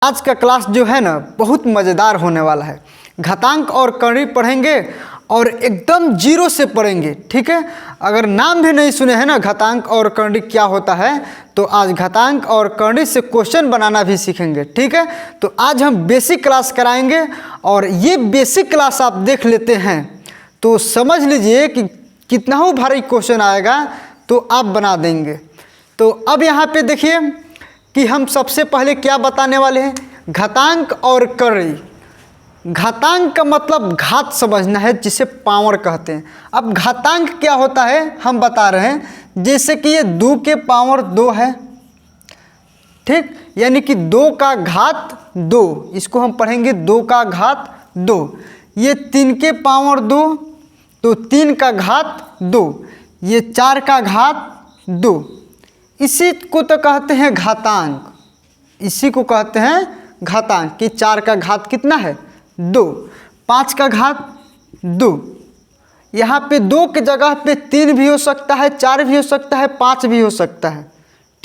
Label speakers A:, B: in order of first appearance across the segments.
A: आज का क्लास जो है ना बहुत मज़ेदार होने वाला है। घातांक और करणी पढ़ेंगे और एकदम जीरो से पढ़ेंगे, ठीक है। अगर नाम भी नहीं सुने हैं ना घातांक और करणी क्या होता है, तो आज घातांक और करणी से क्वेश्चन बनाना भी सीखेंगे, ठीक है। तो आज हम बेसिक क्लास कराएंगे और ये बेसिक क्लास आप देख लेते हैं तो समझ लीजिए कि कितना ही भारी क्वेश्चन आएगा तो आप बना देंगे। तो अब यहाँ पे देखिए कि हम सबसे पहले क्या बताने वाले हैं, घातांक और करणी। घातांक का मतलब घात समझना है, जिसे पावर कहते हैं। अब घातांक क्या होता है हम बता रहे हैं, जैसे कि ये 2 के पावर 2 है, ठीक, यानी कि 2 का घात 2, इसको हम पढ़ेंगे 2 का घात 2। ये 3 के पावर 2 तो 3 का घात 2, ये 4 का घात 2। इसी को तो कहते हैं घातांक, इसी को कहते हैं घातांक कि 4 का घात कितना है 2, 5 का घात 2। यहाँ पे 2 की जगह पे 3 भी हो सकता है, 4 भी हो सकता है, 5 भी हो सकता है,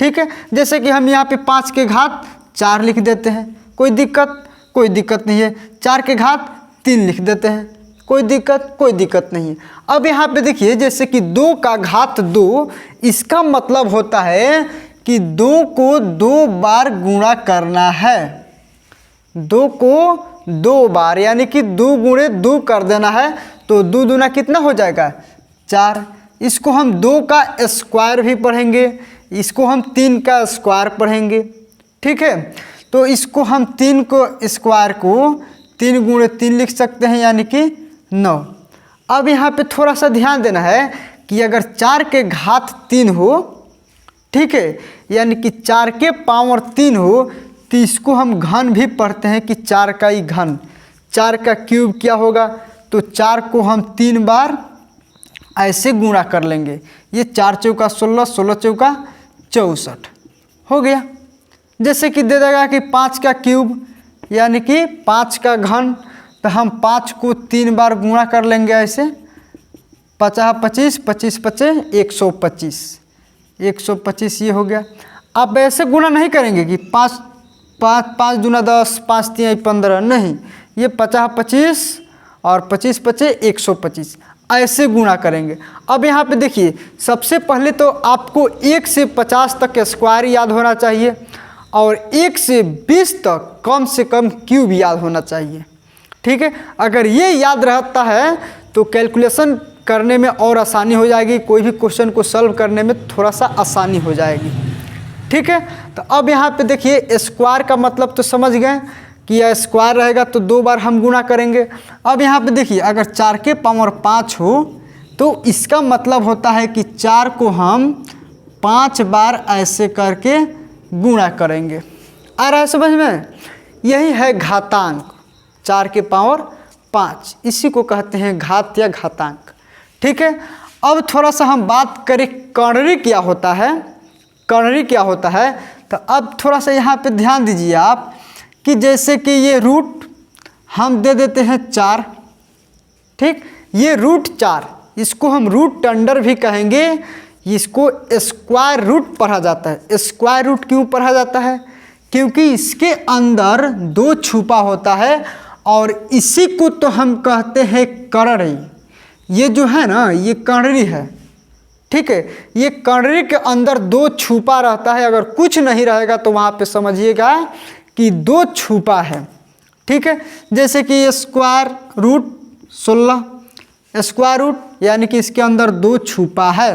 A: ठीक है। जैसे कि हम यहाँ पे 5 के घात 4 लिख देते हैं, कोई दिक्कत नहीं है। 4 के घात 3 लिख देते हैं, कोई दिक्कत नहीं है। अब यहाँ पे देखिए जैसे कि 2 का घात 2, इसका मतलब होता है कि 2 को 2 बार गुणा करना है। 2 को 2 बार यानी कि 2 गुणे 2 कर देना है, तो 2 दूना कितना हो जाएगा 4। इसको हम 2 का स्क्वायर भी पढ़ेंगे, इसको हम 3 का स्क्वायर पढ़ेंगे, ठीक है। तो इसको हम 3 को स्क्वायर को 3 गुणे 3 लिख सकते हैं, यानी कि 9। अब यहाँ पे थोड़ा सा ध्यान देना है कि अगर 4 के घात 3 हो, ठीक है, यानी कि 4 के पावर 3 हो, तो इसको हम घन भी पढ़ते हैं कि 4 का ही घन। 4 का क्यूब क्या होगा, तो 4 को हम 3 बार ऐसे गुणा कर लेंगे। ये 4 चौका 16, 16 चौका 64 हो गया। जैसे कि दे देगा कि 5 का क्यूब यानी कि 5 का घन, तो हम 5 को 3 बार गुणा कर लेंगे ऐसे। 50 25, 25 25 125, 125 ये हो गया। अब ऐसे गुणा नहीं करेंगे कि 5 5 5 दूना 10, 5 3 15, नहीं, ये 50 25 और 25 25 125 ऐसे गुणा करेंगे। अब यहाँ पे देखिए सबसे पहले तो आपको 1 से 50 तक स्क्वायर याद होना चाहिए और 1 से 20 तक कम से कम क्यूब याद होना चाहिए, ठीक है। अगर ये याद रहता है तो कैलकुलेशन करने में और आसानी हो जाएगी, कोई भी क्वेश्चन को सॉल्व करने में थोड़ा सा आसानी हो जाएगी, ठीक है। तो अब यहाँ पे देखिए स्क्वायर का मतलब तो समझ गए कि यह स्क्वायर रहेगा तो 2 बार हम गुणा करेंगे। अब यहाँ पे देखिए अगर 4 के पावर 5 हो तो इसका मतलब होता है कि 4 को हम 5 बार ऐसे करके गुणा करेंगे। आ रहा है समझ में? यही है घातांक, 4 के पावर 5, इसी को कहते हैं घात या घातांक, ठीक है। अब थोड़ा सा हम बात करें करणी क्या होता है। करणी क्या होता है तो अब थोड़ा सा यहाँ पे ध्यान दीजिए आप कि जैसे कि ये रूट हम दे देते हैं 4, ठीक, ये रूट 4, इसको हम रूट अंडर भी कहेंगे, इसको स्क्वायर रूट पढ़ा जाता है। स्क्वायर रूट क्यों पढ़ा जाता है? क्योंकि इसके अंदर 2 छुपा होता है और इसी को तो हम कहते हैं करणी। ये जो है ना ये करणी है, ठीक है। ये करणी के अंदर 2 छुपा रहता है, अगर कुछ नहीं रहेगा तो वहाँ पे समझिएगा कि 2 छुपा है, ठीक है। जैसे कि स्क्वायर रूट 16, स्क्वायर रूट यानी कि इसके अंदर 2 छुपा है,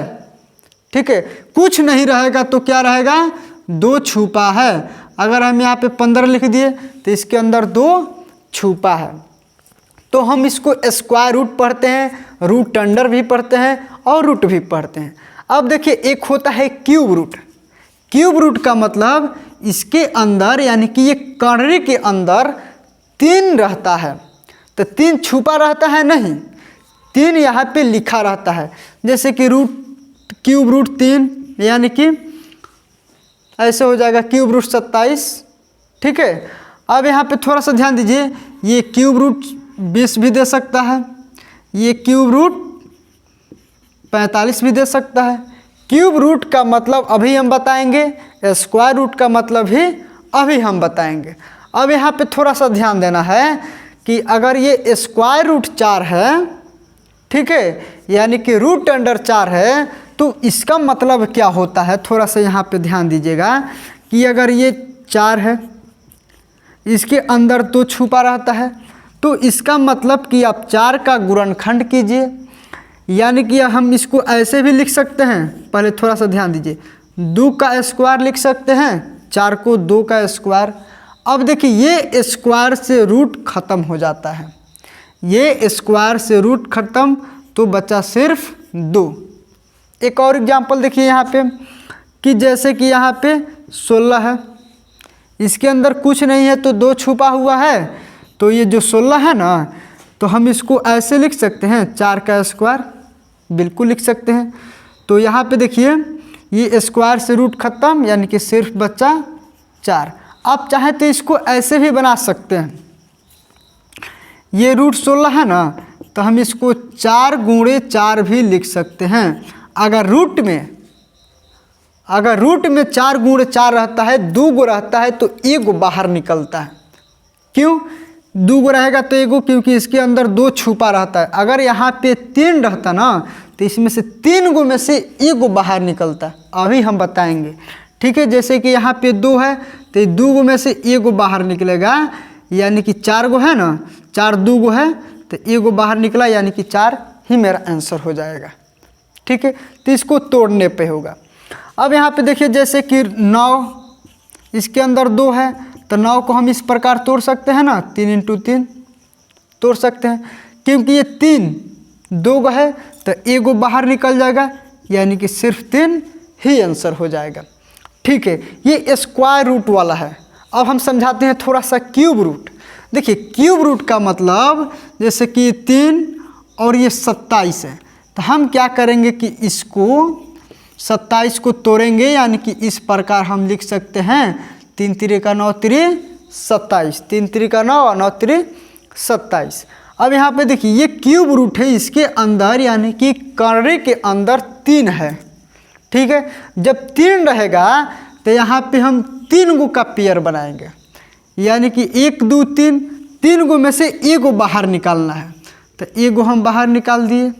A: ठीक है। कुछ नहीं रहेगा तो क्या रहेगा 2 छुपा है। अगर हम यहाँ पे 15 लिख दिए तो इसके अंदर 2 छुपा है, तो हम इसको स्क्वायर रूट पढ़ते हैं, रूट अंडर भी पढ़ते हैं और रूट भी पढ़ते हैं। अब देखिए एक होता है क्यूब रूट। क्यूब रूट का मतलब इसके अंदर यानी कि ये करणी के अंदर 3 रहता है, तो 3 छुपा रहता है नहीं, 3 यहाँ पे लिखा रहता है। जैसे कि क्यूब रूट 3 यानी कि ऐसे हो जाएगा क्यूब रूट 27, ठीक है। अब यहाँ पे थोड़ा सा ध्यान दीजिए, ये क्यूब रूट 20 भी दे सकता है, ये क्यूब रूट 45 भी दे सकता है। क्यूब रूट का मतलब अभी हम बताएंगे, स्क्वायर रूट का मतलब भी अभी हम बताएंगे। अब यहाँ पे थोड़ा सा ध्यान देना है कि अगर ये स्क्वायर रूट 4 है, ठीक है, यानी कि रूट अंडर 4 है, तो इसका मतलब क्या होता है, थोड़ा सा यहाँ पे ध्यान दीजिएगा कि अगर ये 4 है, इसके अंदर 2 छुपा रहता है, तो इसका मतलब कि आप 4 का गुणनखंड कीजिए, यानी कि हम इसको ऐसे भी लिख सकते हैं। पहले थोड़ा सा ध्यान दीजिए, 2 का स्क्वायर लिख सकते हैं, 4 को 2 का स्क्वायर। अब देखिए ये स्क्वायर से रूट खत्म हो जाता है, ये स्क्वायर से रूट खत्म, तो बचा सिर्फ 2। एक और एग्जांपल देखिए यहाँ पे कि जैसे कि यहाँ पे 16 है, इसके अंदर कुछ नहीं है तो 2 छुपा हुआ है, तो ये जो 16 है ना, तो हम इसको ऐसे लिख सकते हैं 4 का स्क्वायर, बिल्कुल लिख सकते हैं। तो यहाँ पे देखिए ये स्क्वायर से रूट खत्म, यानी कि सिर्फ बचा 4। आप चाहे तो इसको ऐसे भी बना सकते हैं, ये रूट 16 है ना, तो हम इसको 4 गुणे 4 भी लिख सकते हैं। अगर रूट में 4 गुणे 4 रहता है, 2 गो रहता है, तो 1 गो बाहर निकलता है। क्यों 2 गो रहेगा तो 1 गो, क्योंकि इसके अंदर 2 छुपा रहता है। अगर यहाँ पे 3 रहता ना, तो इसमें से 3 गो में से 1 गो बाहर निकलता है, अभी हम बताएंगे, ठीक है। जैसे कि यहाँ पे 2 है, तो 2 गो में से 1 गो बाहर निकलेगा, यानी कि 4 गो है ना, 4 2 गो है, तो 1 गो बाहर निकला, यानी कि 4 ही मेरा आंसर हो जाएगा, ठीक है। तो इसको तोड़ने पे होगा। अब यहाँ पे देखिए जैसे कि 9, इसके अंदर 2 है, तो 9 को हम इस प्रकार तोड़ सकते हैं ना, 3 इंटू 3 तोड़ सकते हैं, क्योंकि ये 3 2 गो है, तो 1 गो बाहर निकल जाएगा, यानी कि सिर्फ 3 ही आंसर हो जाएगा, ठीक है। ये स्क्वायर रूट वाला है। अब हम समझाते हैं थोड़ा सा क्यूब रूट। देखिए क्यूब रूट का मतलब जैसे कि 3 और ये 27 है, तो हम क्या करेंगे कि इसको 27 को तोड़ेंगे, यानी कि इस प्रकार हम लिख सकते हैं 3 3 का 9 3 27, 3 3 का 9 और 9 3 27। अब यहाँ पे देखिए ये क्यूब रूट है, इसके अंदर यानी कि कर्णे के अंदर 3 है, ठीक है। जब 3 रहेगा तो यहाँ पे हम 3 गो का पेयर बनाएंगे, यानी कि 1 2 3, 3 गो में से 1 गो बाहर निकालना है, तो 1 गो हम बाहर निकाल दिए।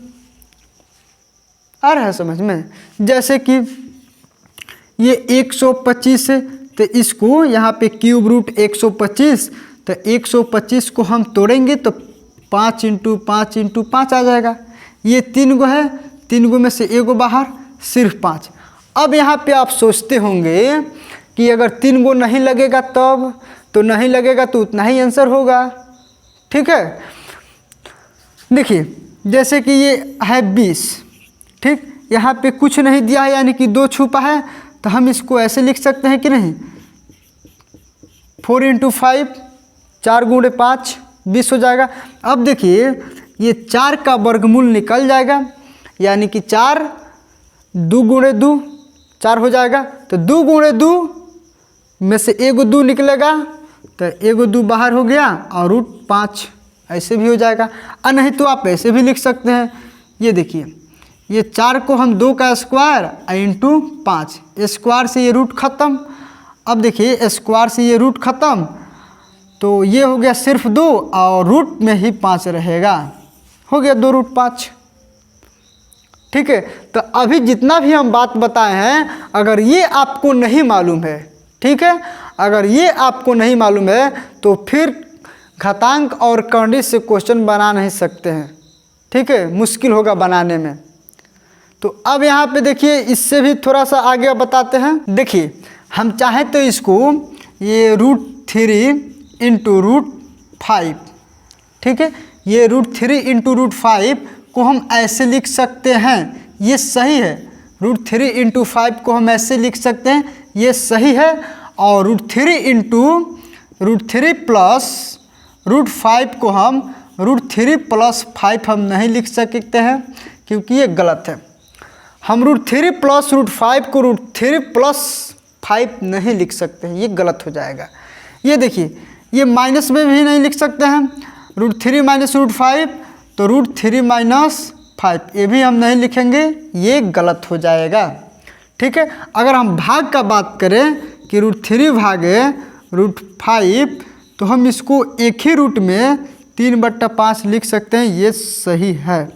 A: आ रहा है समझ में। जैसे कि ये 125 है, तो इसको यहाँ पे क्यूब रूट 125, तो 125 को हम तोड़ेंगे तो 5 इंटू 5 इंटू 5 आ जाएगा। ये 3 गो है, 3 गो में से 1 गो बाहर, सिर्फ 5। अब यहाँ पे आप सोचते होंगे कि अगर 3 गो नहीं लगेगा तब, तो नहीं लगेगा तो उतना ही आंसर होगा, ठीक है। देखिए जैसे कि ये है 20, ठीक, यहाँ पे कुछ नहीं दिया है, यानी कि 2 छुपा है, तो हम इसको ऐसे लिख सकते हैं कि नहीं, 4 इंटू 5, 4 गुणे 5 20 हो जाएगा। अब देखिए ये 4 का वर्गमूल निकल जाएगा, यानी कि 4 2 गुणे 2 4 हो जाएगा, तो 2 गुणे 2 में से 1 गो 2 निकलेगा, तो 1 गो 2 बाहर हो गया, और रूट 5 ऐसे भी हो जाएगा। और नहीं तो आप ऐसे भी लिख सकते हैं, ये देखिए ये 4 को हम 2 का स्क्वायर इंटू 5, स्क्वायर से ये रूट खत्म। अब देखिए स्क्वायर से ये रूट खत्म, तो ये हो गया सिर्फ 2, और रूट में ही 5 रहेगा, हो गया 2 रूट 5, ठीक है। तो अभी जितना भी हम बात बताए हैं, अगर ये आपको नहीं मालूम है, ठीक है, अगर ये आपको नहीं मालूम है, तो फिर घातांक और कर्णी से क्वेश्चन बना नहीं सकते हैं, ठीक है, मुश्किल होगा बनाने में। तो अब यहाँ पे देखिए इससे भी थोड़ा सा आगे बताते हैं। देखिए हम चाहें तो इसको ये √3 इंटू √5, ठीक है, ये √3 इंटू √5 को हम ऐसे लिख सकते हैं, ये सही है। √3 इंटू 5 को हम ऐसे लिख सकते हैं, ये सही है। और √3 इंटू √3 प्लस √5 को हम √3 प्लस 5 हम नहीं लिख सकते हैं, क्योंकि ये गलत है। हम √3 प्लस √5 को √3 प्लस 5 नहीं लिख सकते हैं, ये गलत हो जाएगा। ये देखिए ये माइनस में भी नहीं लिख सकते हैं, √3 माइनस √5, तो √3 माइनस 5 ये भी हम नहीं लिखेंगे, ये गलत हो जाएगा, ठीक है। अगर हम भाग का बात करें कि √3 भागे √5, तो हम इसको एक ही रूट में 3/5 लिख सकते हैं, ये सही है।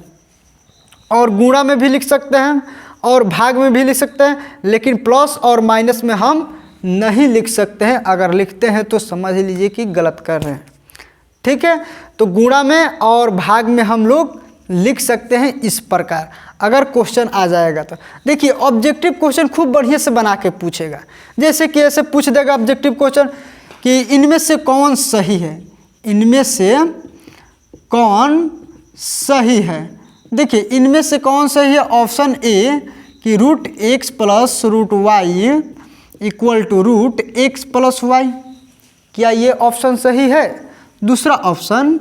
A: और गुणा में भी लिख सकते हैं और भाग में भी लिख सकते हैं, लेकिन प्लस और माइनस में हम नहीं लिख सकते हैं। अगर लिखते हैं तो समझ लीजिए कि गलत कर रहे हैं, ठीक है। तो गुणा में और भाग में हम लोग लिख सकते हैं इस प्रकार, अगर क्वेश्चन आ जाएगा तो। देखिए ऑब्जेक्टिव क्वेश्चन खूब बढ़िया से बना के पूछेगा, जैसे कि ऐसे पूछ देगा ऑब्जेक्टिव क्वेश्चन कि इनमें से कौन सही है, इनमें से कौन सही है। देखिए इनमें से कौन सही है, ऑप्शन ए कि √x + √y = √x + y, क्या ये ऑप्शन सही है। दूसरा ऑप्शन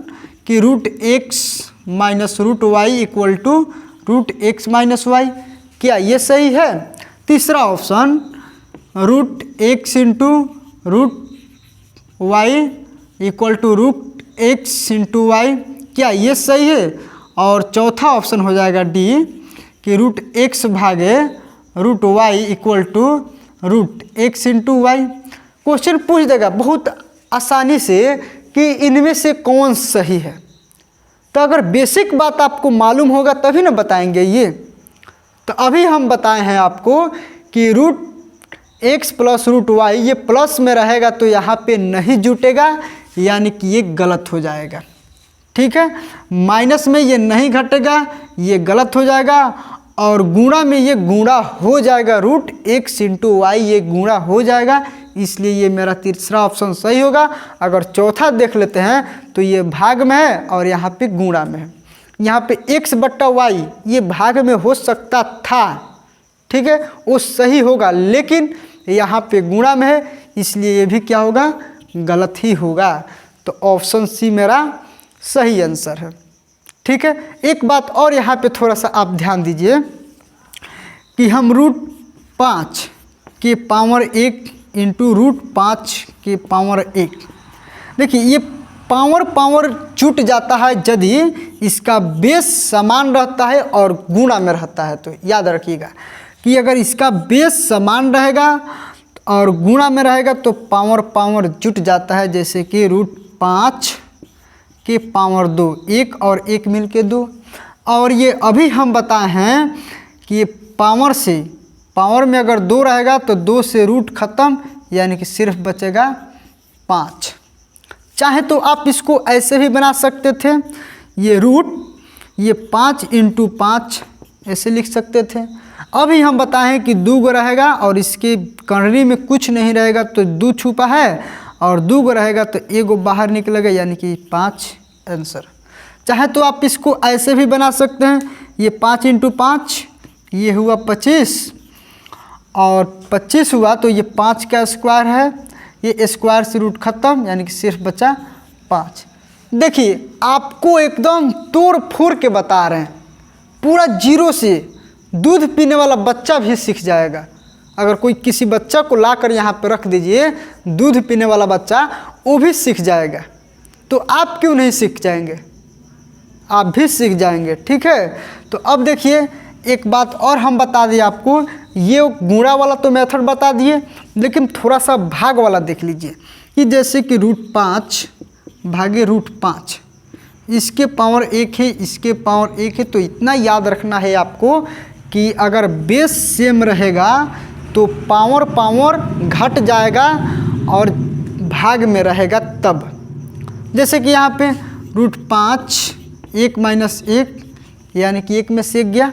A: कि √x - √y = √x - y, क्या ये सही है। तीसरा option √x * √y = √x * y, क्या ये सही है। और चौथा ऑप्शन हो जाएगा डी कि √x भागे √y = √x * y। क्वेश्चन पूछ देगा बहुत आसानी से कि इनमें से कौन सही है। तो अगर बेसिक बात आपको मालूम होगा तभी ना बताएंगे ये। तो अभी हम बताए हैं आपको कि √x + √y ये प्लस में रहेगा तो यहाँ पे नहीं जुटेगा, यानी कि ये गलत हो जाएगा, ठीक है। माइनस में ये नहीं घटेगा, ये गलत हो जाएगा। और गुणा में ये गुणा हो जाएगा, √x * y ये गुणा हो जाएगा, इसलिए ये मेरा तीसरा ऑप्शन सही होगा। अगर चौथा देख लेते हैं तो ये भाग में है और यहाँ पे गुणा में है। यहाँ पे x/y ये भाग में हो सकता था, ठीक है, वो सही होगा, लेकिन यहाँ पे गुणा में है, इसलिए ये भी क्या होगा, गलत ही होगा। तो ऑप्शन सी मेरा सही आंसर है, ठीक है। एक बात और यहाँ पे थोड़ा सा आप ध्यान दीजिए कि हम √5 के पावर 1 इंटू √5 के पावर 1, देखिए ये पावर छूट जाता है यदि इसका बेस समान रहता है और गुणा में रहता है। तो याद रखिएगा कि अगर इसका बेस समान रहेगा और गुणा में रहेगा तो पावर जुट जाता है, जैसे कि √5 के पावर 2, 1 और 1 मिल के 2। और ये अभी हम बताए हैं कि ये पावर में अगर 2 रहेगा तो 2 से रूट ख़त्म, यानी कि सिर्फ बचेगा 5। चाहे तो आप इसको ऐसे भी बना सकते थे, ये 5 × 5 ऐसे लिख सकते थे। अभी हम बताएं कि 2 रहेगा और इसके कर्नरी में कुछ नहीं रहेगा तो 2 छुपा है, और 2 रहेगा तो 1 बाहर निकलेगा, यानी कि 5 आंसर। चाहे तो आप इसको ऐसे भी बना सकते हैं, ये 5 × 5 ये हुआ 25, और 25 हुआ तो ये 5 का स्क्वायर है, ये स्क्वायर से रूट ख़त्म, यानी कि सिर्फ बचा 5। देखिए आपको एकदम तोड़ फोड़ के बता रहे हैं, पूरा जीरो से। दूध पीने वाला बच्चा भी सीख जाएगा। अगर कोई किसी बच्चा को लाकर यहाँ पे रख दीजिए, दूध पीने वाला बच्चा, वो भी सीख जाएगा। तो आप क्यों नहीं सीख जाएंगे, आप भी सीख जाएंगे, ठीक है। तो अब देखिए एक बात और हम बता दिए आपको, ये गुणा वाला तो मेथड बता दिए, लेकिन थोड़ा सा भाग वाला देख लीजिए कि जैसे कि √5 भागे √5, इसके पावर 1 है, इसके पावर 1 है। तो इतना याद रखना है आपको कि अगर बेस सेम रहेगा तो पावर घट जाएगा और भाग में रहेगा तब। जैसे कि यहाँ पे √5 1 - 1, यानी कि 1 में से 1 गया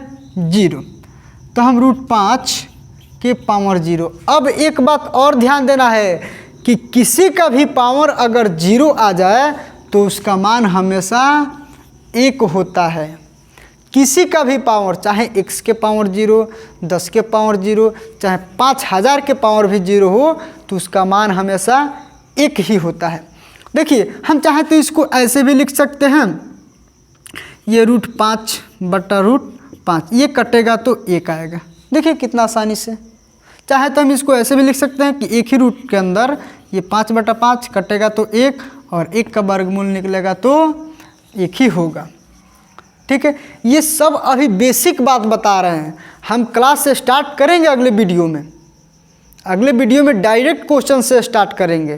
A: 0, तो हम √5 के पावर 0। अब एक बात और ध्यान देना है कि किसी का भी पावर अगर 0 आ जाए तो उसका मान हमेशा 1 होता है। किसी का भी पावर, चाहे x के पावर 0, 10 के पावर 0, चाहे 5000 के पावर भी 0 हो, तो उसका मान हमेशा 1 ही होता है। देखिए हम चाहे तो इसको ऐसे भी लिख सकते हैं, ये √5/√5, ये कटेगा तो 1 आएगा। देखिए कितना आसानी से। चाहे तो हम इसको ऐसे भी लिख सकते हैं कि एक ही रूट के अंदर ये 5/5 कटेगा तो 1, और 1 का वर्गमूल निकलेगा तो 1 ही होगा, ठीक है। ये सब अभी बेसिक बात बता रहे हैं। हम क्लास से स्टार्ट करेंगे अगले वीडियो में, डायरेक्ट क्वेश्चन से स्टार्ट करेंगे,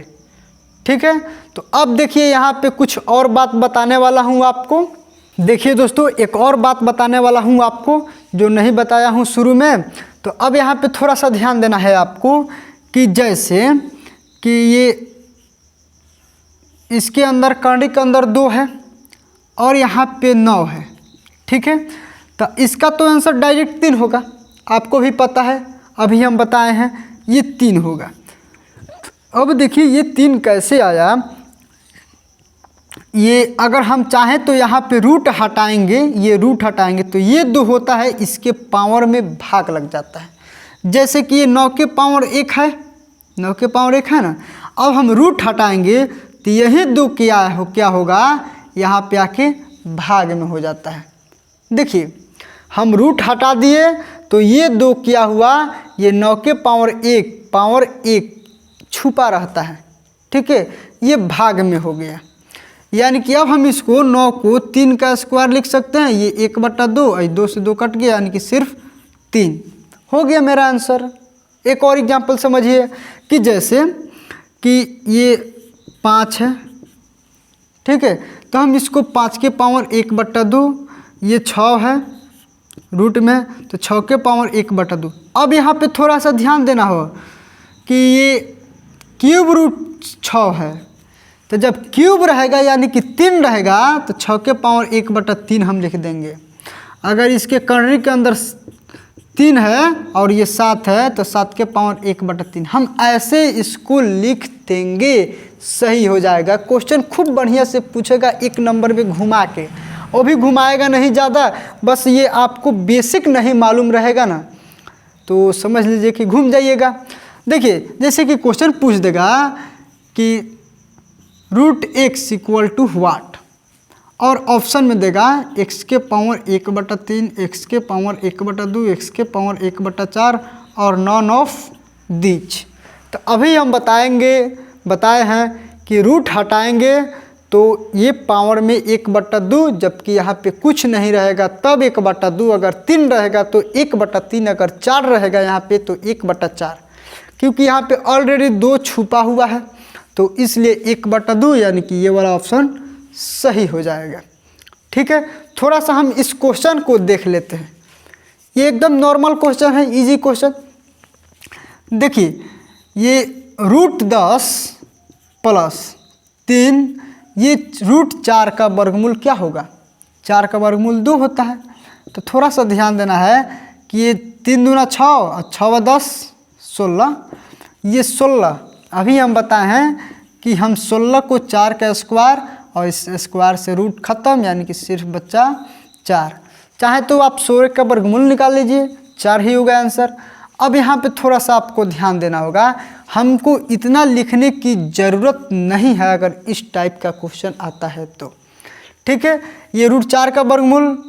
A: ठीक है। तो अब देखिए यहाँ पे कुछ और बात बताने वाला हूँ आपको। देखिए दोस्तों, एक और बात बताने वाला हूँ आपको जो नहीं बताया हूँ शुरू में। तो अब यहाँ पे थोड़ा सा ध्यान देना है आपको कि जैसे कि ये इसके अंदर करंडी के अंदर 2 है और यहाँ पे 9 है, ठीक है। तो इसका तो आंसर डायरेक्ट 3 होगा, आपको भी पता है, अभी हम बताए हैं ये 3 होगा। अब देखिए ये 3 कैसे आया। ये अगर हम चाहें तो यहाँ पे रूट हटाएंगे, ये रूट हटाएंगे तो ये 2 होता है, इसके पावर में भाग लग जाता है। जैसे कि ये 9 के पावर 1 है, 9 के पावर 1 है ना। अब हम रूट हटाएंगे तो यही 2 क्या होगा, यहाँ पे आके भाग में हो जाता है। देखिए हम रूट हटा दिए तो ये 2 क्या हुआ, ये 9 के पावर 1 छुपा रहता है, ठीक है, ये भाग में हो गया। यानी कि अब हम इसको 9 को 3 का स्क्वायर लिख सकते हैं, ये 1/2, 2 से 2 कट गया, यानी कि सिर्फ 3 हो गया मेरा आंसर। एक और एग्जांपल समझिए कि जैसे कि ये 5 है, ठीक है, तो हम इसको 5 के पावर 1/2, ये 6 है रूट में, तो 6 के पावर 1/2। अब यहाँ पे थोड़ा सा ध्यान देना हो कि ये क्यूब रूट 6 है, तो जब क्यूब रहेगा यानी कि 3 रहेगा तो 6 के पावर 1/3 हम लिख देंगे। अगर इसके करंडी के अंदर 3 है और ये 7 है तो 7 के पावर 1/3 हम ऐसे इसको लिख देंगे, सही हो जाएगा। क्वेश्चन खूब बढ़िया से पूछेगा, 1 नंबर पे घुमा के, वो भी घुमाएगा नहीं ज़्यादा, बस ये आपको बेसिक नहीं मालूम रहेगा ना तो समझ लीजिए कि घूम जाइएगा। देखिए जैसे कि क्वेश्चन पूछ देगा कि रूट x इक्वल टू वाट, और ऑप्शन में देगा x के पावर 1/3, x के पावर 1/2, x के पावर 1/4 और नॉन ऑफ दीज। तो अभी हम बताए हैं कि रूट हटाएंगे तो ये पावर में 1/2, जबकि यहाँ पे कुछ नहीं रहेगा तब 1/2, अगर 3 रहेगा तो 1/3, अगर 4 रहेगा यहाँ पे तो 1/4, क्योंकि यहाँ पे ऑलरेडी 2 छुपा हुआ है तो इसलिए 1/2, यानी कि ये वाला ऑप्शन सही हो जाएगा, ठीक है। थोड़ा सा हम इस क्वेश्चन को देख लेते हैं, ये एकदम नॉर्मल क्वेश्चन है, इजी क्वेश्चन। देखिए ये रूट 10 प्लस 3, ये रूट 4 का वर्गमूल क्या होगा, 4 का वर्गमूल 2 होता है। तो थोड़ा सा ध्यान देना है कि ये 3 दूना 6 और 6 10 16, ये 16। अभी हम बताए हैं कि हम 16 को 4 का स्क्वायर और इस स्क्वायर से रूट ख़त्म, यानी कि सिर्फ बच्चा 4। चाहे तो आप 16 का वर्गमूल निकाल लीजिए, 4 ही होगा आंसर। अब यहाँ पे थोड़ा सा आपको ध्यान देना होगा, हमको इतना लिखने की ज़रूरत नहीं है अगर इस टाइप का क्वेश्चन आता है तो, ठीक है। ये रूट 4 का वर्गमूल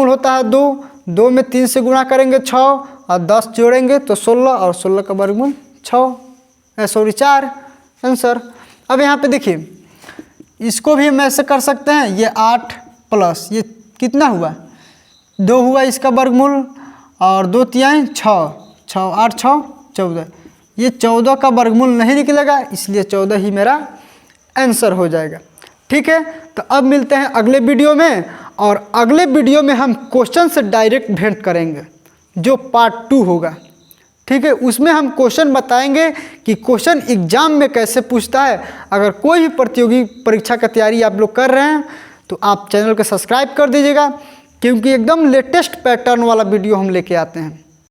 A: होता है 2 में 3 से गुणा करेंगे 6 और 10 जोड़ेंगे तो 16, और 16 का वर्गमूल 4 आंसर। अब यहाँ पे देखिए इसको भी हम ऐसे कर सकते हैं, ये 8 प्लस ये कितना हुआ 2 हुआ इसका वर्गमूल, और 2 तिहाई 6 8 6 14, ये 14 का वर्गमूल नहीं निकलेगा, इसलिए 14 ही मेरा आंसर हो जाएगा, ठीक है। तो अब मिलते हैं अगले वीडियो में, और अगले वीडियो में हम क्वेश्चन से डायरेक्ट भेंट करेंगे जो पार्ट 2 होगा, ठीक है। उसमें हम क्वेश्चन बताएंगे कि क्वेश्चन एग्जाम में कैसे पूछता है। अगर कोई भी प्रतियोगी परीक्षा का तैयारी आप लोग कर रहे हैं तो आप चैनल को सब्सक्राइब कर दीजिएगा, क्योंकि एकदम लेटेस्ट पैटर्न वाला वीडियो हम लेके आते हैं।